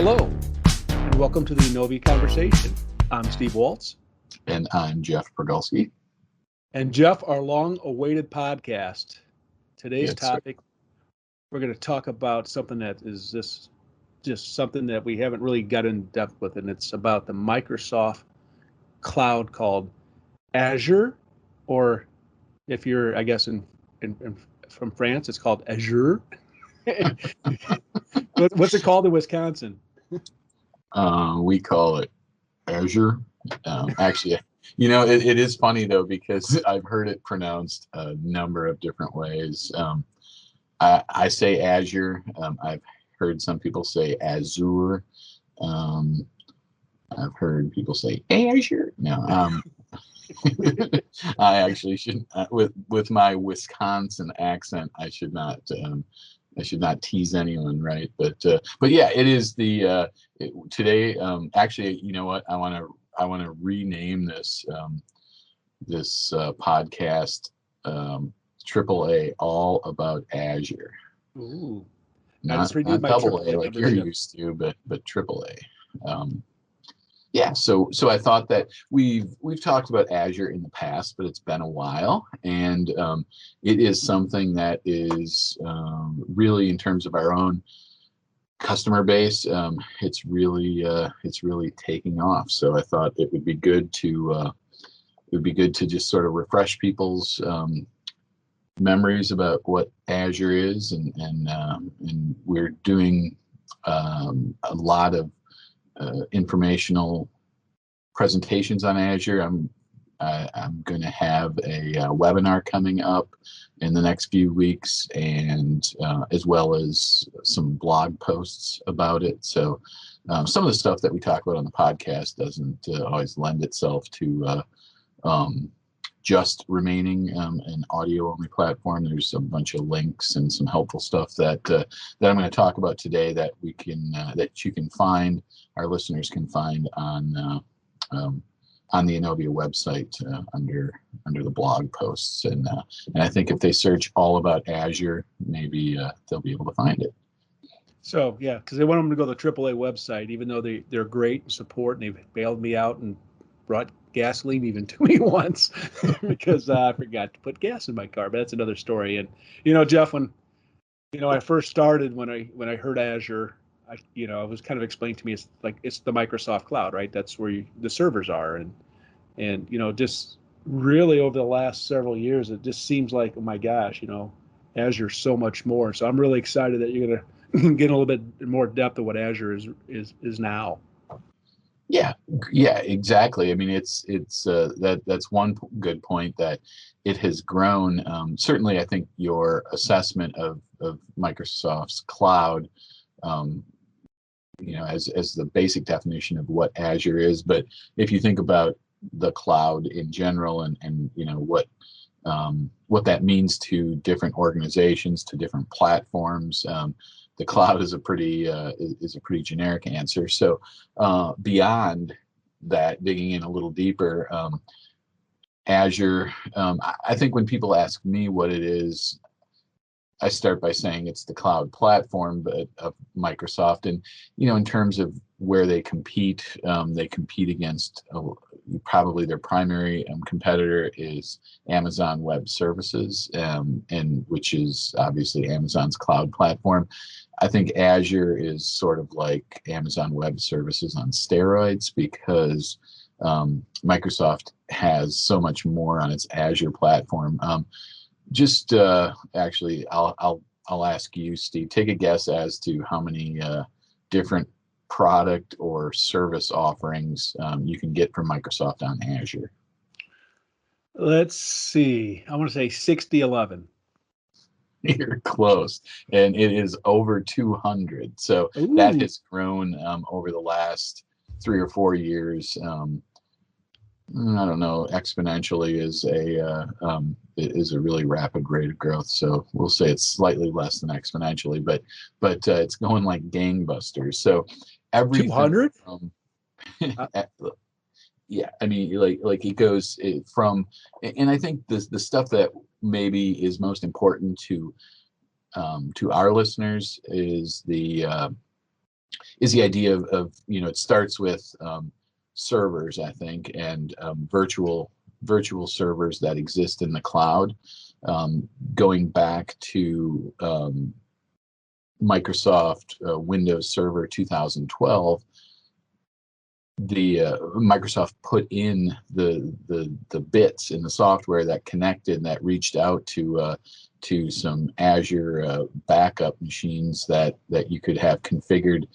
Hello, and welcome to the Novi Conversation. I'm Steve Waltz. And I'm Jeff Podolsky. And Jeff, our long-awaited podcast. Today's topic, we're going to talk about something that is just something that we haven't really got in depth with, and it's about the Microsoft cloud called Azure, or if you're, I guess, from France, it's called Azure. What's it called in Wisconsin? We call it Azure. Actually, it is funny though, because I've heard it pronounced a number of different ways. I say Azure. I've heard some people say Azure. I've heard people say Azure. No, I actually shouldn't. With my Wisconsin accent, I should not tease anyone, right? But yeah, it is today. Actually, you know what? I want to rename this podcast AAA, all about Azure. Ooh, not double A like you're used to, but AAA. Yeah, so I thought that we've talked about Azure in the past, but it's been a while, and it is something that is really, in terms of our own customer base, it's really taking off. So I thought it would be good to just sort of refresh people's memories about what Azure is, and we're doing a lot of informational presentations on Azure. I'm going to have a webinar coming up in the next few weeks, and as well as some blog posts about it. So some of the stuff that we talk about on the podcast doesn't always lend itself to just remaining an audio-only platform. There's a bunch of links and some helpful stuff that I'm going to talk about today that you can find, our listeners can find on the Innovia website under the blog posts, and I think if they search all about Azure, maybe they'll be able to find it. So yeah, because they want them to go to the AAA website, even though they're great and support, and they've bailed me out and brought gasoline even to me once because I forgot to put gas in my car. But that's another story. And Jeff, when I first started, when I heard Azure, it was kind of explained to me, it's the Microsoft cloud, right? That's where the servers are, and just really over the last several years, it just seems like, oh my gosh, Azure's so much more. So I'm really excited that you're gonna get a little bit more depth of what Azure is now. Yeah, exactly. I mean, it's that's one good point, that it has grown. Certainly, I think your assessment of Microsoft's cloud, as the basic definition of what Azure is. But if you think about the cloud in general, and what that means to different organizations, to different platforms, the cloud is a pretty generic answer. So beyond that, digging in a little deeper, Azure, I think when people ask me what it is, I start by saying it's the cloud platform of Microsoft. And in terms of where they compete against, probably their primary competitor is Amazon Web Services, and which is obviously Amazon's cloud platform. I think Azure is sort of like Amazon Web Services on steroids, because Microsoft has so much more on its Azure platform. Actually, I'll ask you, Steve, take a guess as to how many different product or service offerings you can get from Microsoft on Azure. Let's see. I want to say 60-11. You're close, and it is over 200. So Ooh. That has grown over the last 3 or 4 years. I don't know, exponentially is a really rapid rate of growth. So we'll say it's slightly less than exponentially, but it's going like gangbusters. So everything 200? Yeah, I mean, like it goes from, and I think the stuff that maybe is most important to our listeners is the is the idea of it starts with servers, I think, and virtual servers that exist in the cloud, going back to Microsoft Windows Server 2012. The Microsoft put in the bits in the software that connected, that reached out to some Azure backup machines that you could have configured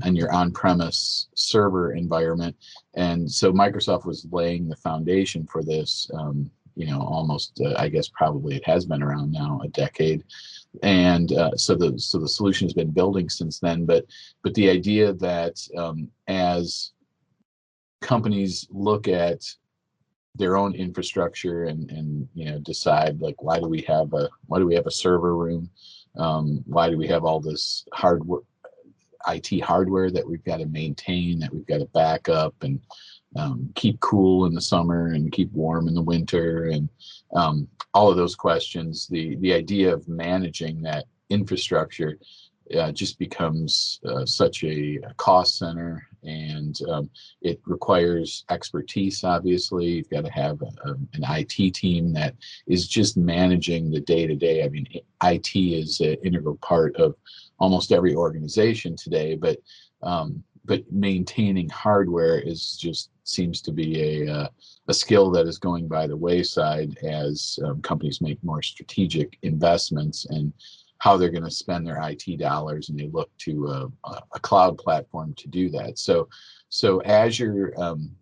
in your on-premise server environment. And so Microsoft was laying the foundation for this, almost, I guess probably it has been around now a decade. And so the solution has been building since then. But the idea that as companies look at their own infrastructure and decide, like, why do we have a server room, why do we have all this hardware, IT hardware that we've got to maintain, that we've got to back up and keep cool in the summer and keep warm in the winter, and all of those questions. The idea of managing that infrastructure just becomes such a cost center, and it requires expertise. Obviously, you've got to have an IT team that is just managing the day-to-day. I mean, IT is an integral part of almost every organization today, but maintaining hardware seems to be a skill that is going by the wayside as companies make more strategic investments and how they're going to spend their IT dollars, and they look to a cloud platform to do that. So Azure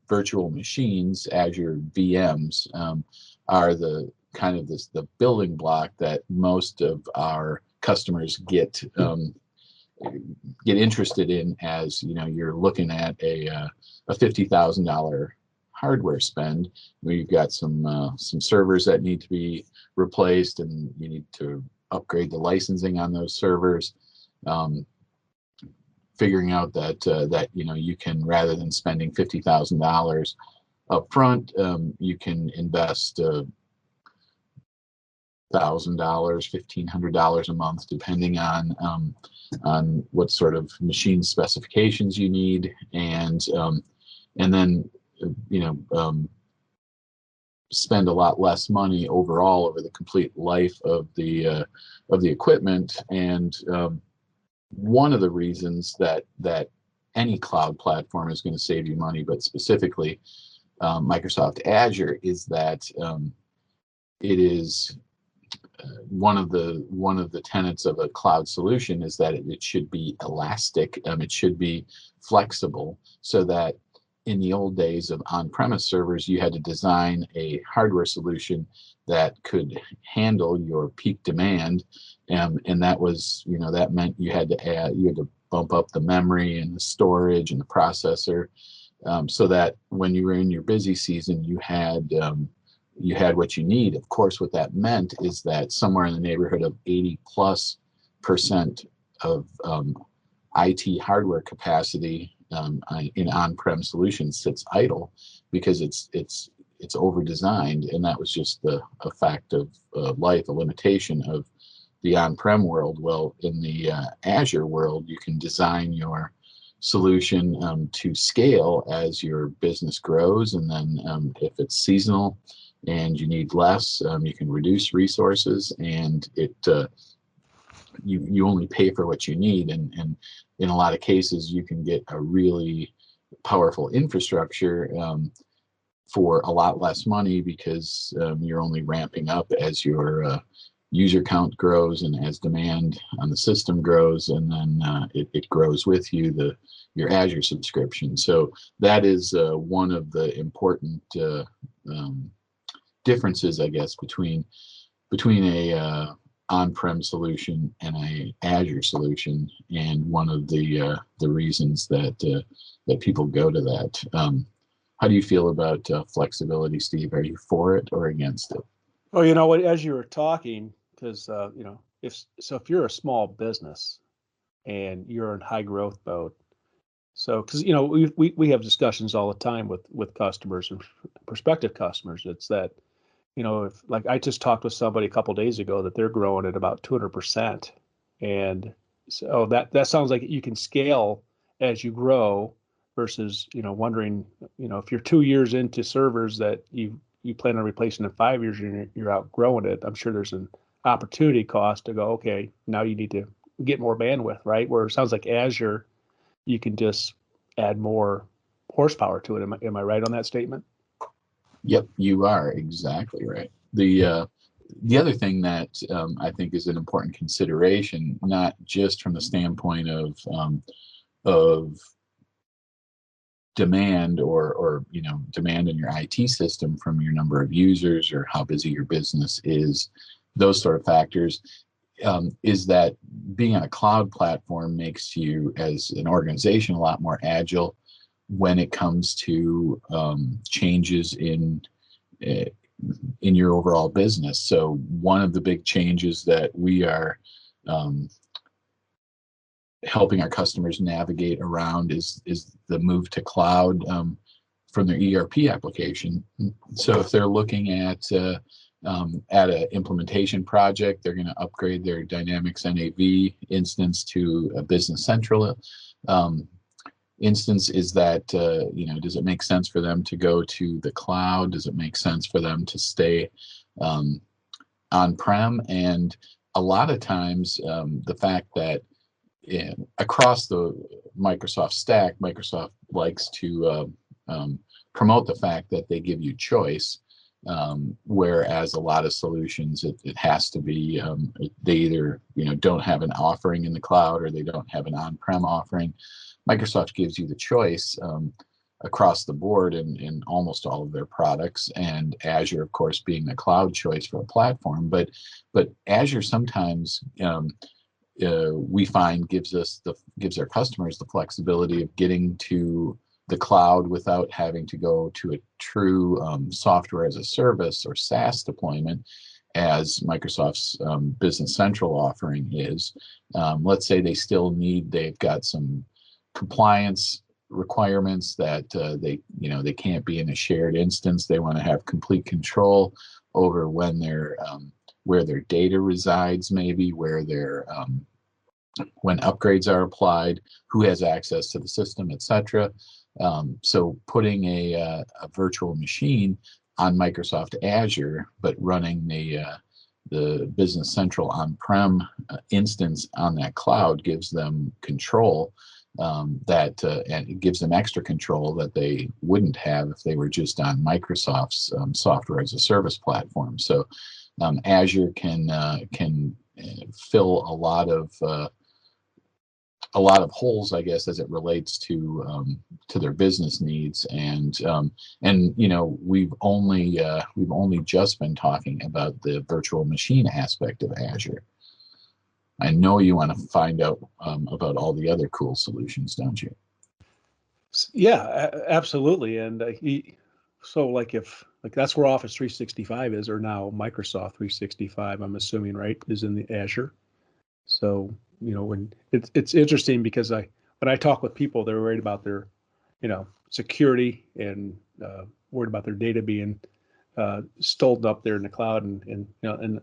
virtual machines, Azure VMs, are the kind of the building block that most of our customers get interested in, as you're looking at a $50,000 hardware spend, where you've got some servers that need to be replaced, and you need to upgrade the licensing on those servers. Figuring out that you can, rather than spending $50,000 up front, you can invest $1,000, $1,500 a month, depending on what sort of machine specifications you need, and then spend a lot less money overall over the complete life of the equipment. And one of the reasons that any cloud platform is going to save you money, but specifically Microsoft Azure, is that it is one of the tenets of a cloud solution is that it should be elastic. It should be flexible, so that in the old days of on-premise servers, you had to design a hardware solution that could handle your peak demand, and that was, that meant you had to bump up the memory and the storage and the processor, so that when you were in your busy season, you had what you need. Of course, what that meant is that somewhere in the neighborhood of 80+% of IT hardware capacity in on-prem solutions sits idle, because it's over-designed, and that was just a fact of life, a limitation of the on-prem world. Well, in the Azure world, you can design your solution to scale as your business grows, and then if it's seasonal and you need less, you can reduce resources, and you only pay for what you need, and in a lot of cases you can get a really powerful infrastructure for a lot less money, because you're only ramping up as your user count grows and as demand on the system grows, and then it grows with you, your Azure subscription. So that is one of the important differences, I guess, between a on-prem solution and a Azure solution, and one of the reasons that people go to that. How do you feel about flexibility, Steve? Are you for it or against it? Well, you know what, as you were talking, because if you're a small business and you're in high growth mode, so because we have discussions all the time with customers and prospective customers. It's that, if, like, I just talked with somebody a couple of days ago that they're growing at about 200%, and so that sounds like you can scale as you grow versus, wondering, if you're 2 years into servers that you plan on replacing in 5 years, you're outgrowing it. I'm sure there's an opportunity cost to go, okay, now you need to get more bandwidth, right? Where it sounds like Azure, you can just add more horsepower to it. Am I right on that statement? Yep, you are exactly right. The other thing that I think is an important consideration, not just from the standpoint of demand or demand in your IT system from your number of users or how busy your business is, those sort of factors, is that being on a cloud platform makes you as an organization a lot more agile when it comes to changes in your overall business. So one of the big changes that we are helping our customers navigate around is the move to cloud from their ERP application. So if they're looking at an implementation project, they're going to upgrade their Dynamics NAV instance to a Business Central instance. Is that does it make sense for them to go to the cloud? Does it make sense for them to stay on-prem? And a lot of times the fact that across the Microsoft stack, Microsoft likes to promote the fact that they give you choice, whereas a lot of solutions it has to be they either don't have an offering in the cloud or they don't have an on-prem offering. Microsoft gives you the choice across the board in almost all of their products, and Azure, of course, being the cloud choice for a platform. But Azure sometimes we find gives our customers the flexibility of getting to the cloud without having to go to a true software as a service or SaaS deployment, as Microsoft's Business Central offering is. Let's say they've got some compliance requirements that they can't be in a shared instance. They want to have complete control over when where their data resides, maybe where when upgrades are applied, who has access to the system, etc. So putting a virtual machine on Microsoft Azure, but running the Business Central on-prem instance on that cloud gives them control and it gives them extra control that they wouldn't have if they were just on Microsoft's software as a service platform. So Azure can fill a lot of holes, I guess, as it relates to their business needs, and we've only just been talking about the virtual machine aspect of Azure. I know you want to find out about all the other cool solutions, don't you? Yeah, absolutely. And so if that's where Office 365 is, or now Microsoft 365, I'm assuming, right, is in the Azure. So when it's interesting because when I talk with people, they're worried about their security and worried about their data being stolen up there in the cloud, and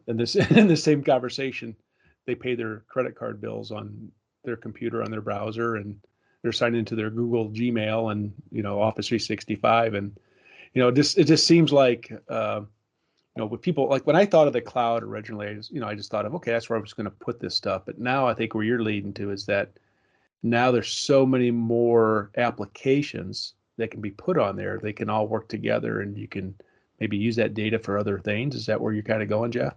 this in the same conversation, they pay their credit card bills on their computer on their browser, and they're signed into their Google Gmail and Office 365, and it just seems like with people, like when I thought of the cloud originally, I just thought of, okay, that's where I was going to put this stuff. But now I think where you're leading to is that now there's so many more applications that can be put on there. They can all work together, and you can maybe use that data for other things. Is that where you're kind of going, Jeff?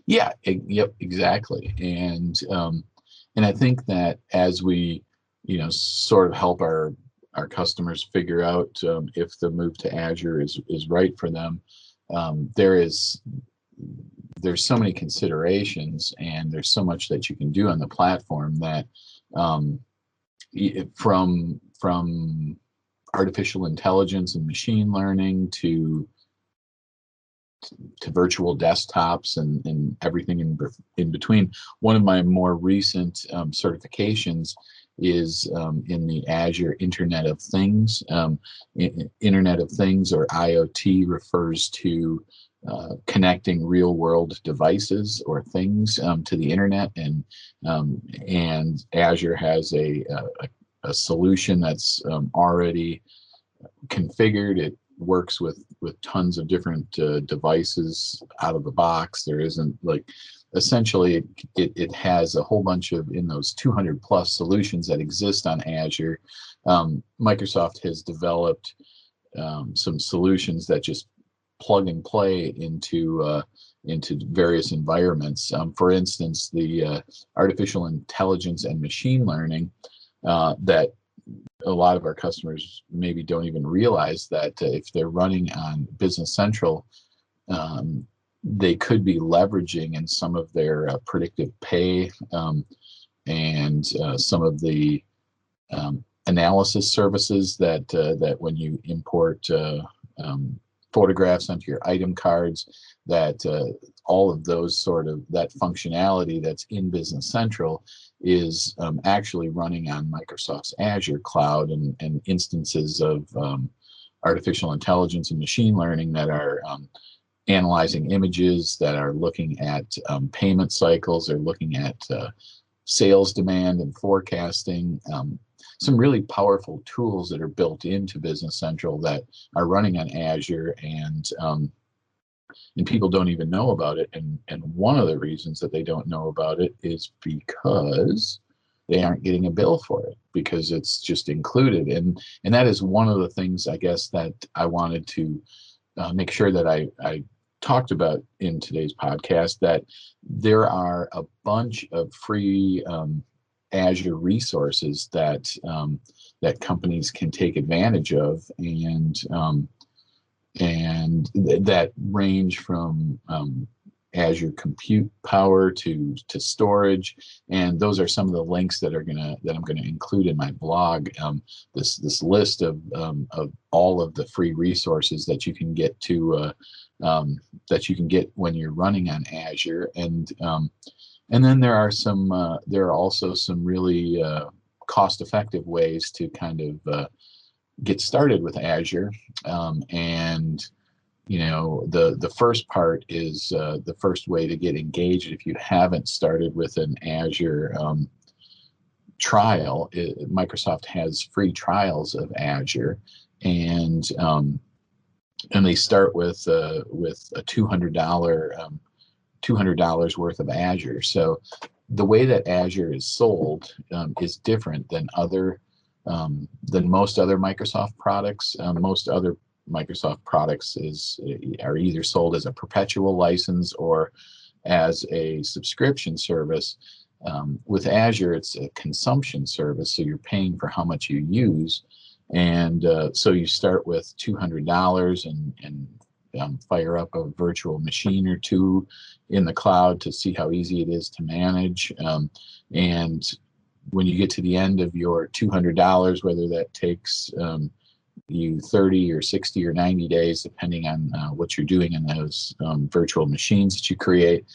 Yeah, yep, exactly. And I think that as we, sort of help our customers figure out if the move to Azure is right for them, there's so many considerations, and there's so much that you can do on the platform that from artificial intelligence and machine learning to virtual desktops and everything in between. One of my more recent certifications is in the Azure Internet of Things. Internet of Things, or IoT, refers to connecting real world devices or things to the internet, and Azure has a solution that's already configured. It works with tons of different devices out of the box. There isn't like, essentially it has a whole bunch of, in those 200 plus solutions that exist on Azure, Microsoft has developed some solutions that just plug and play into various environments. For instance, the artificial intelligence and machine learning that a lot of our customers maybe don't even realize that if they're running on Business Central, they could be leveraging in some of their predictive pay and some of the analysis services that when you import photographs onto your item cards, that all of those sort of, that functionality that's in Business Central is actually running on Microsoft's Azure cloud, and instances of artificial intelligence and machine learning that are analyzing images, that are looking at payment cycles, or looking at sales demand and forecasting. Some really powerful tools that are built into Business Central that are running on Azure, and people don't even know about it. And one of the reasons that they don't know about it is because they aren't getting a bill for it, because it's just included. And that is one of the things, I guess, that I wanted to make sure that I talked about in today's podcast, that there are a bunch of free Azure resources that that companies can take advantage of, and that range from Azure compute power to storage. And those are some of the links that I'm gonna include in my blog. This list of all of the free resources that you can get to that you can get when you're running on Azure. And then there are also some really cost-effective ways to kind of get started with Azure. And the first part is the first way to get engaged if you haven't started with an Azure trial. Microsoft has free trials of Azure, and they start with a $200 worth of Azure. So the way that Azure is sold is different than most other Microsoft products. Most other Microsoft products are either sold as a perpetual license or as a subscription service. With Azure, it's a consumption service, so you're paying for how much you use. And so you start with $200 and fire up a virtual machine or two in the cloud to see how easy it is to manage. And when you get to the end of your $200, whether that takes you 30 or 60 or 90 days, depending on what you're doing in those virtual machines that you create,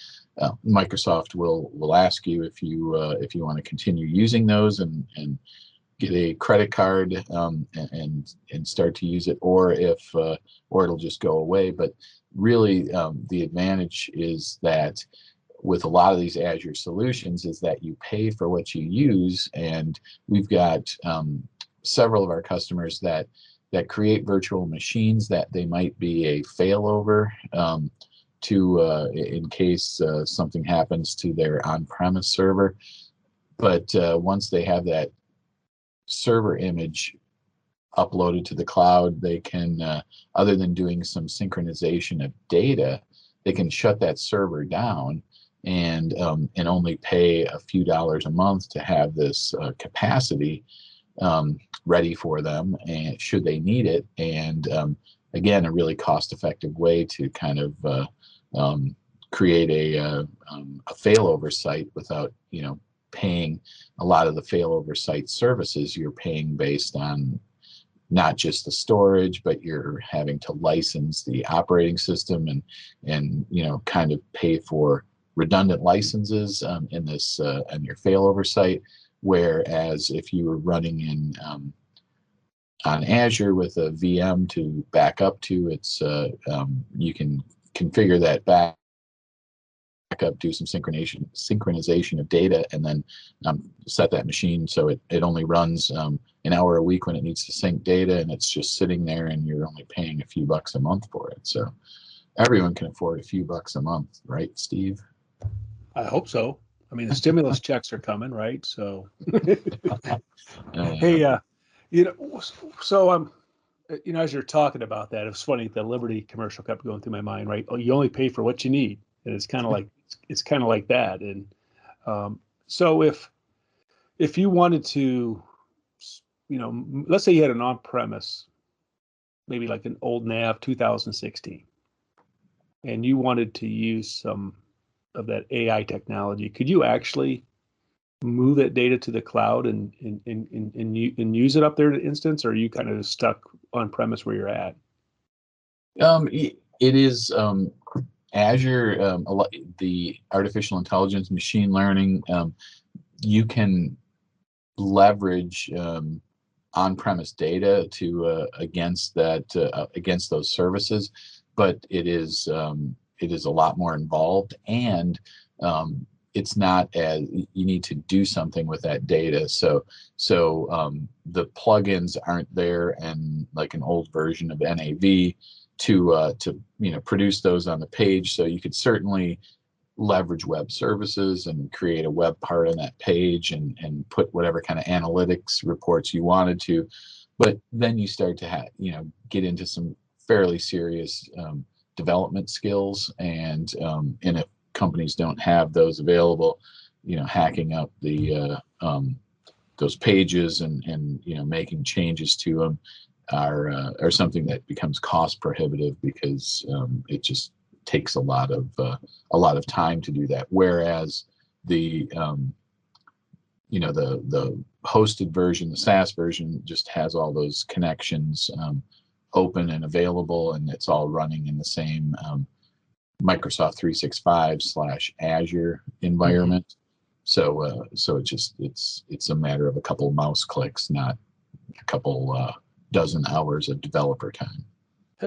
Microsoft will ask you if you want to continue using those and get a credit card and start to use it, or it'll just go away. But really, the advantage is that with a lot of these Azure solutions is that you pay for what you use. And we've got several of our customers that create virtual machines that they might be a failover to in case something happens to their on-premise server. But once they have that server image uploaded to the cloud, they can, other than doing some synchronization of data, they can shut that server down and only pay a few dollars a month to have this capacity ready for them, and should they need it. And again, a really cost-effective way to kind of create a failover site without paying a lot of the failover site services. You're paying based on not just the storage, but you're having to license the operating system and kind of pay for redundant licenses in this on your failover site. Whereas if you were running in on Azure with a VM to back up to, it's you can configure that back up, do some synchronization of data, and then set that machine so it only runs an hour a week when it needs to sync data, and it's just sitting there, and you're only paying a few bucks a month for it. So everyone can afford a few bucks a month, right, Steve? I hope so. I mean, the stimulus checks are coming, right? So, hey, so as you're talking about that, it was funny. The Liberty commercial kept going through my mind, right? Oh, you only pay for what you need, and it's kind of like that. And so if you wanted to, let's say you had an on-premise, maybe like an old NAV 2016, and you wanted to use some of that AI technology, could you actually move that data to the cloud and use it up there in an instance, or are you kind of stuck on premise where you're at? It is Azure, the artificial intelligence, machine learning. You can leverage on-premise data to against those services, but it is a lot more involved, and it's not as you need to do something with that data. So the plugins aren't there, and like an old version of NAV to produce those on the page. So you could certainly leverage web services and create a web part on that page and put whatever kind of analytics reports you wanted to. But then you start to get into some fairly serious development skills, and if companies don't have those available, hacking up the those pages and making changes to them are something that becomes cost prohibitive, because it just takes a lot of time to do that. Whereas the the hosted version, the SaaS version, just has all those connections open and available, and it's all running in the same Microsoft 365/Azure environment. Mm-hmm. So it's a matter of a couple of mouse clicks, not a couple dozen hours of developer time.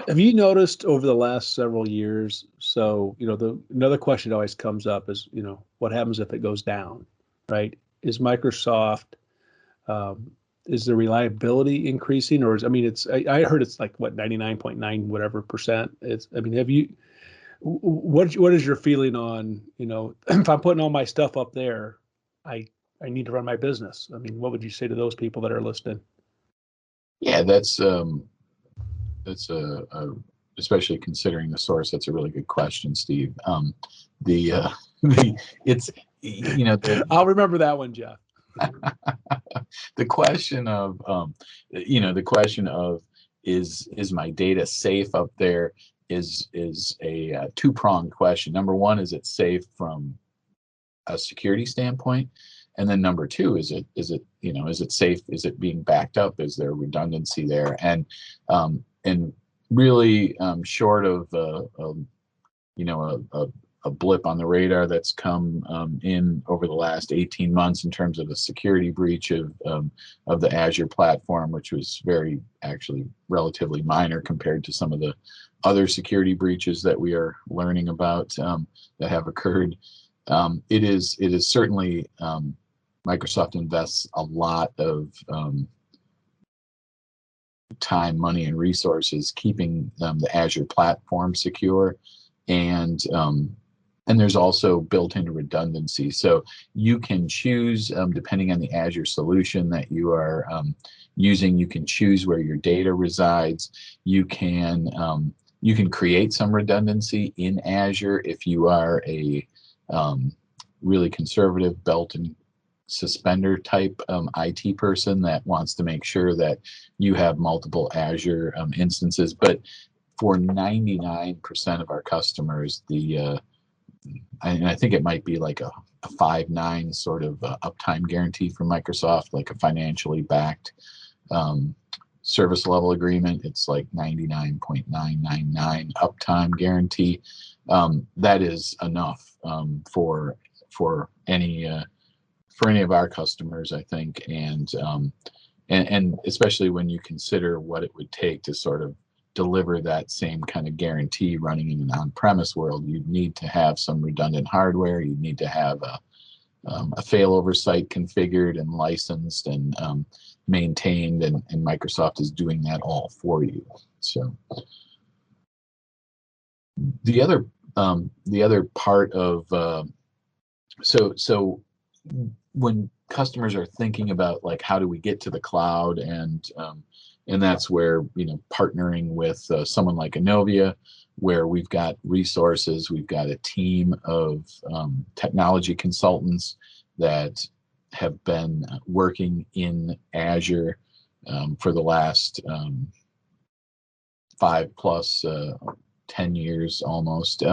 Have you noticed over the last several years? So, another question that always comes up is, what happens if it goes down, right? Is Microsoft, is the reliability increasing, or I heard it's like what, 99.9 whatever percent. What is your feeling on, if I'm putting all my stuff up there, I need to run my business. I mean, what would you say to those people that are listening? Yeah, that's especially considering the source. That's a really good question, Steve. It's I'll remember that one, Jeff. The question of is my data safe up there is a two-pronged question. Number one, is it safe from a security standpoint? And then number two, is it safe? Is it being backed up? Is there redundancy there? And really, short of a blip on the radar that's come in over the last 18 months in terms of a security breach of the Azure platform, which was actually relatively minor compared to some of the other security breaches that we are learning about that have occurred. It is certainly Microsoft invests a lot of time, money, and resources keeping the Azure platform secure, and there's also built-in redundancy. So you can choose, depending on the Azure solution that you are using, you can choose where your data resides. You can create some redundancy in Azure if you are a really conservative belt and suspender type IT person that wants to make sure that you have multiple Azure instances. But for 99% of our customers, I think it might be like a 5.9 sort of uptime guarantee from Microsoft, like a financially backed service level agreement. It's like 99.999 uptime guarantee. That is enough for any of our customers, I think, and especially when you consider what it would take to sort of deliver that same kind of guarantee running in an on-premise world, you need to have some redundant hardware. You need to have a failover site configured and licensed and maintained, and Microsoft is doing that all for you. So the other part of so when customers are thinking about like how do we get to the cloud, and that's where, you know, partnering with someone like Innovia, where we've got resources, we've got a team of technology consultants that have been working in Azure for the last 10 years almost.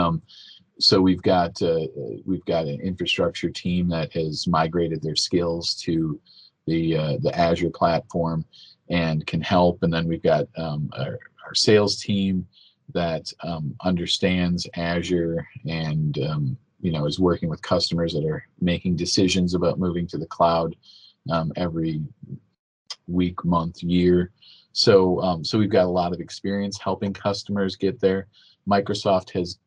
So we've got an infrastructure team that has migrated their skills to the Azure platform and can help. And then we've got our sales team that understands Azure and you know, is working with customers that are making decisions about moving to the cloud every week, month, year. So we've got a lot of experience helping customers get there. Microsoft has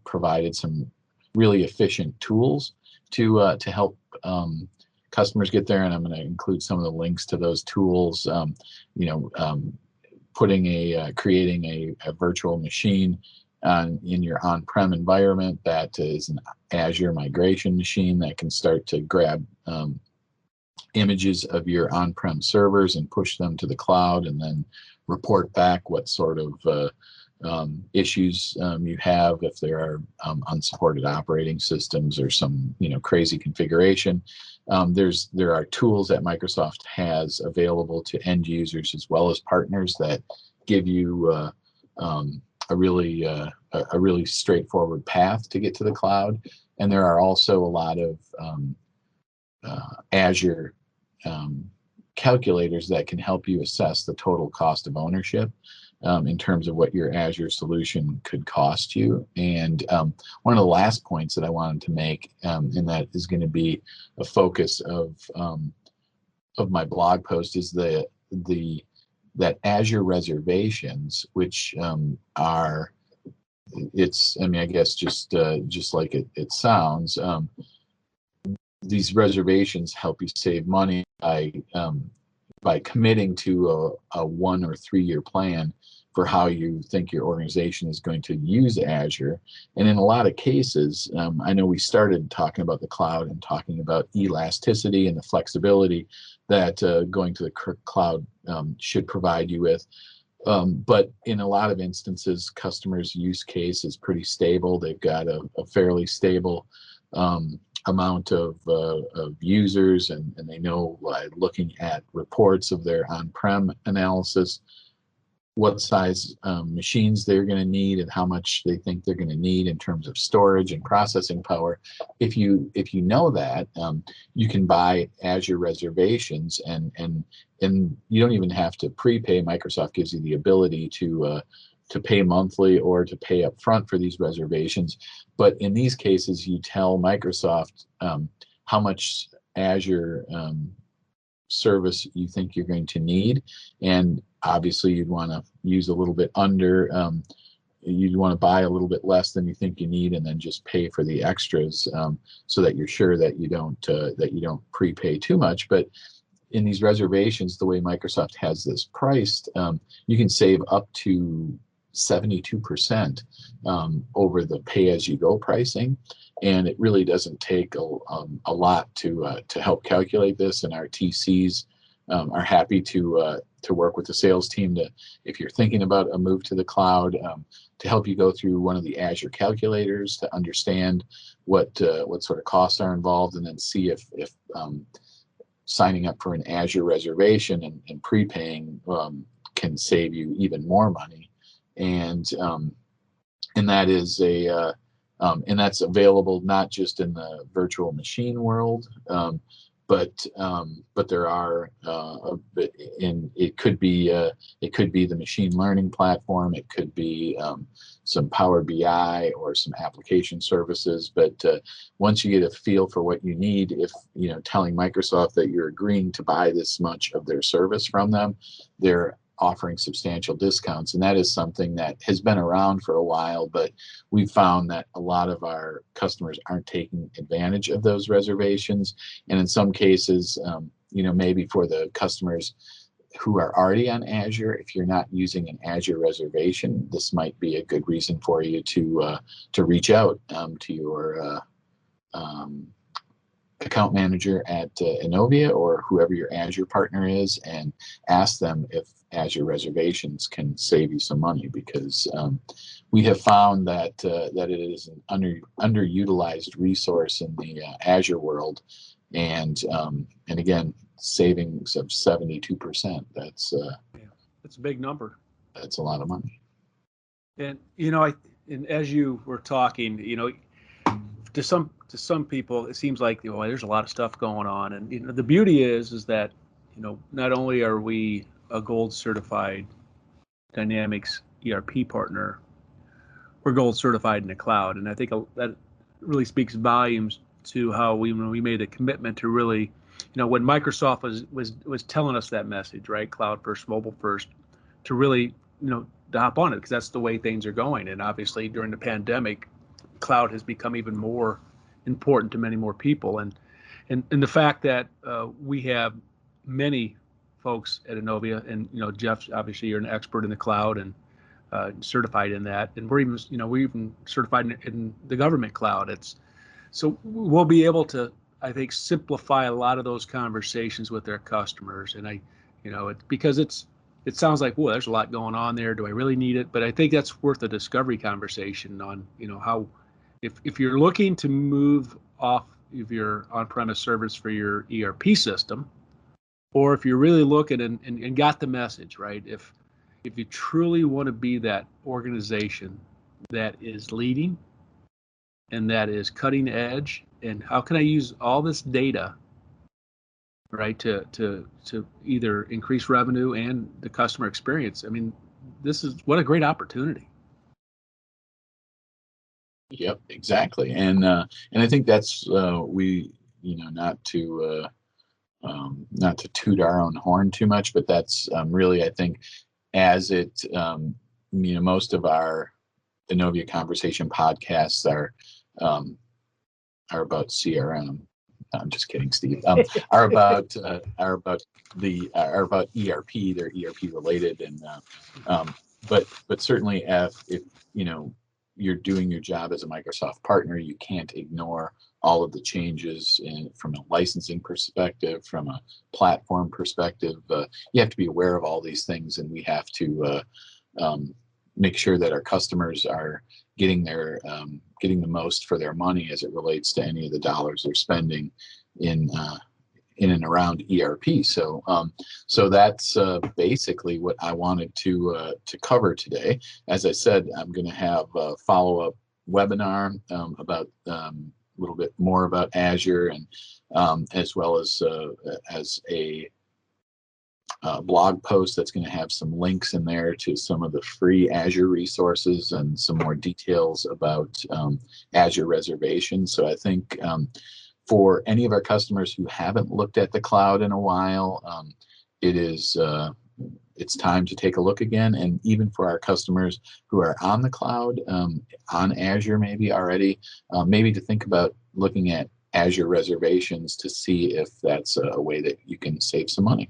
provided some really efficient tools to help customers get there, and I'm going to include some of the links to those tools. You know, creating a virtual machine in your on-prem environment that is an Azure migration machine that can start to grab images of your on-prem servers and push them to the cloud, and then report back what sort of issues you have if there are unsupported operating systems or some, you know, crazy configuration. There are tools that Microsoft has available to end users as well as partners that give you a really straightforward path to get to the cloud. And there are also a lot of Azure calculators that can help you assess the total cost of ownership in terms of what your Azure solution could cost you. And one of the last points that I wanted to make, and that is going to be a focus of my blog post, is that Azure reservations, which are, I mean, I guess just like it sounds. These reservations help you save money by committing to a 1 or 3 year plan for how you think your organization is going to use Azure. And in a lot of cases, I know we started talking about the cloud and talking about elasticity and the flexibility that going to the cloud should provide you with. But in a lot of instances, customers' use case is pretty stable. They've got a fairly stable amount of users, and they know by looking at reports of their on-prem analysis what size machines they're going to need and how much they think they're going to need in terms of storage and processing power. If you know that, you can buy Azure reservations, and you don't even have to prepay. Microsoft gives you the ability to pay monthly or to pay up front for these reservations. But in these cases, you tell Microsoft how much Azure service you think you're going to need, and obviously you'd want to use a little bit under, you'd want to buy a little bit less than you think you need, and then just pay for the extras, so that you're sure that you don't prepay too much. But in these reservations, the way Microsoft has this priced, you can save up to 72% over the pay-as-you-go pricing, and it really doesn't take a lot to help calculate this. And our TCs are happy to work with the sales team if you're thinking about a move to the cloud, to help you go through one of the Azure calculators to understand what sort of costs are involved, and then see if signing up for an Azure reservation and prepaying can save you even more money. And that is and that's available not just in the virtual machine world, but there are it could be the machine learning platform, it could be some Power BI or some application services. But once you get a feel for what you need, if telling Microsoft that you're agreeing to buy this much of their service from them, they're offering substantial discounts, and that is something that has been around for a while, but we've found that a lot of our customers aren't taking advantage of those reservations. And in some cases, maybe for the customers who are already on Azure, if you're not using an Azure reservation, this might be a good reason for you to reach out to your account manager at Innovia or whoever your Azure partner is, and ask them if Azure reservations can save you some money, because we have found that that it is an underutilized resource in the Azure world, and again, savings of 72%. That's that's a big number. That's a lot of money. And and as you were talking, to some people, it seems like there's a lot of stuff going on, and the beauty is that not only are we a gold certified Dynamics ERP partner, we're gold certified in the cloud, and I think that really speaks volumes to how when we made a commitment to really, when Microsoft was telling us that message, right, cloud first, mobile first, to really to hop on it, because that's the way things are going. And obviously during the pandemic, cloud has become even more important to many more people, and the fact that we have many folks at Innovia, and Jeff, obviously you're an expert in the cloud and certified in that, and we're even certified in the government cloud. So we'll be able to, I think, simplify a lot of those conversations with their customers, and because it sounds like, there's a lot going on there. Do I really need it? But I think that's worth a discovery conversation on, how, if you're looking to move off of your on-premise service for your ERP system, or if you're really looking and got the message, right? If you truly want to be that organization that is leading and that is cutting edge, and how can I use all this data, right, to either increase revenue and the customer experience? I mean, what a great opportunity. Yep, exactly, and I think that's we not to toot our own horn too much, but that's really, I think, as it most of our Innovia Conversation podcasts are about CRM. I'm just kidding, Steve. Are about ERP. They're ERP related, and but certainly if you're doing your job as a Microsoft partner, you can't ignore all of the changes from a licensing perspective, from a platform perspective. You have to be aware of all these things, and we have to make sure that our customers are getting the most for their money as it relates to any of the dollars they're spending in and around ERP. So that's basically what I wanted to cover today. As I said, I'm going to have a follow-up webinar about a little bit more about Azure, and as well as a blog post that's going to have some links in there to some of the free Azure resources and some more details about Azure reservations. So I think for any of our customers who haven't looked at the cloud in a while, it's time to take a look again. And even for our customers who are on the cloud, on Azure maybe already, maybe to think about looking at Azure reservations to see if that's a way that you can save some money.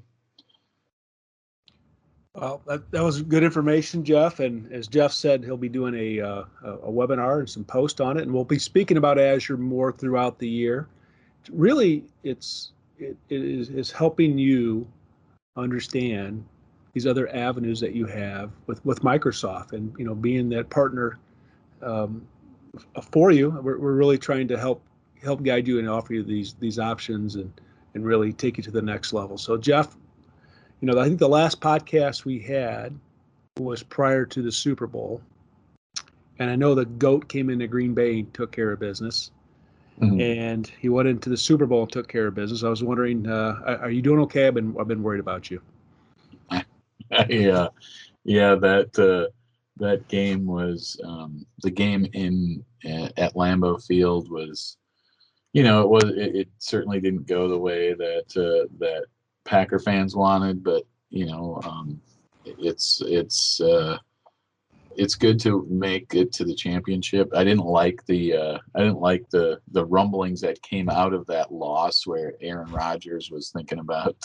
Well, that was good information, Jeff. And as Jeff said, he'll be doing a webinar and some posts on it, and we'll be speaking about Azure more throughout the year. Really, it is helping you understand these other avenues that you have with Microsoft, and being that partner for you. We're really trying to help guide you and offer you these options and really take you to the next level. So Jeff, I think the last podcast we had was prior to the Super Bowl, and I know the GOAT came into Green Bay and took care of business. Mm-hmm. And he went into the Super Bowl and took care of business. I was wondering, are you doing okay? I've been worried about you. Yeah, that game was the game at Lambeau Field was, it certainly didn't go the way that Packer fans wanted, but it's good to make it to the championship. I didn't like the rumblings that came out of that loss where Aaron Rodgers was thinking about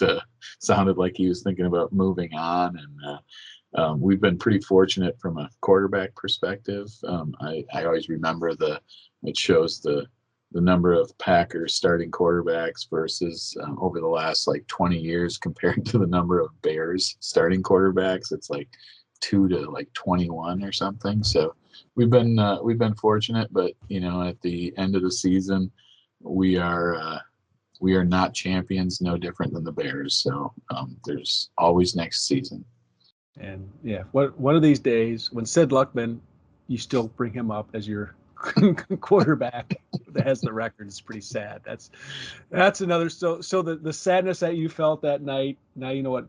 sounded like he was thinking about moving on, and we've been pretty fortunate from a quarterback perspective. I always remember it shows the number of Packers starting quarterbacks versus over the last like 20 years compared to the number of Bears starting quarterbacks. It's like 2 to like 21 or something. So we've been fortunate, but at the end of the season, we are not champions, no different than the Bears. So there's always next season. And yeah, one of these days when Sid Luckman, you still bring him up as your quarterback that has the record. Is pretty sad. That's another. So the sadness that you felt that night. Now you know what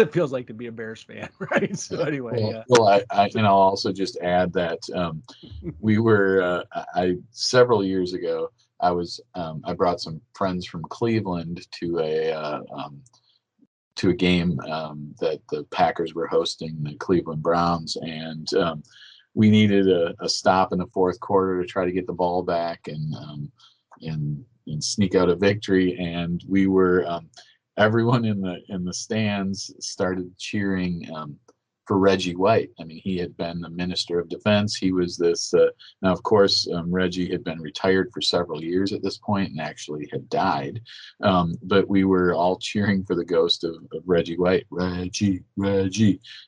it feels like to be a Bears fan, right? So anyway, well, I'll also just add that we were several years ago. I brought some friends from Cleveland to a game that the Packers were hosting the Cleveland Browns, and we needed a stop in the fourth quarter to try to get the ball back and sneak out a victory. And we were everyone in the stands started cheering for Reggie White. I mean, he had been the Minister of Defense. He was this. Now, of course, Reggie had been retired for several years at this point and actually had died. But we were all cheering for the ghost of Reggie White, Reggie.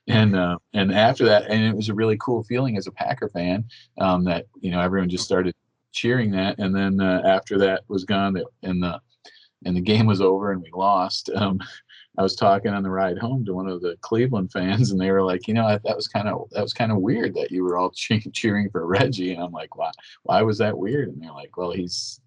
And after that, and it was a really cool feeling as a Packer fan that everyone just started cheering that. And then after that was gone, and the game was over and we lost. I was talking on the ride home to one of the Cleveland fans, and they were like, that was kind of weird that you were all cheering for Reggie. And I'm like, why was that weird? And they're like, well, he's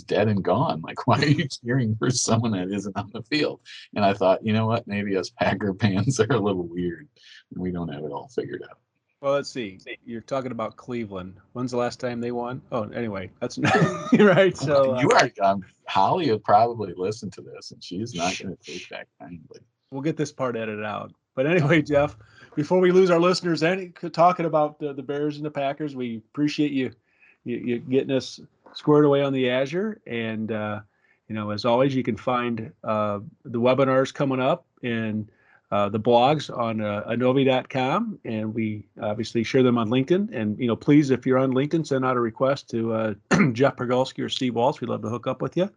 dead and gone. Like, why are you cheering for someone that isn't on the field? And I thought, you know what? Maybe us Packer fans are a little weird, and we don't have it all figured out. Well, let's see. You're talking about Cleveland. When's the last time they won? Oh, anyway, that's right. So you are. Holly will probably listen to this, and she's not going to take that kindly. We'll get this part edited out. But anyway, Jeff, before we lose our listeners, talking about the Bears and the Packers, we appreciate you getting us squared away on the Azure. And as always, you can find the webinars coming up and the blogs on Anovi.com, and we obviously share them on LinkedIn. And please, if you're on LinkedIn, send out a request to Jeff Pergolski or Steve Waltz. We'd love to hook up with you.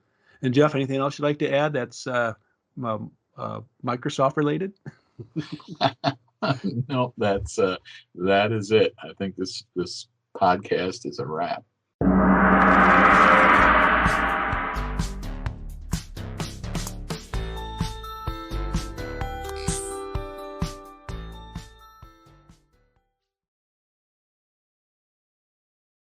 And Jeff, anything else you'd like to add that's Microsoft related? No, that is it. I think this podcast is a wrap.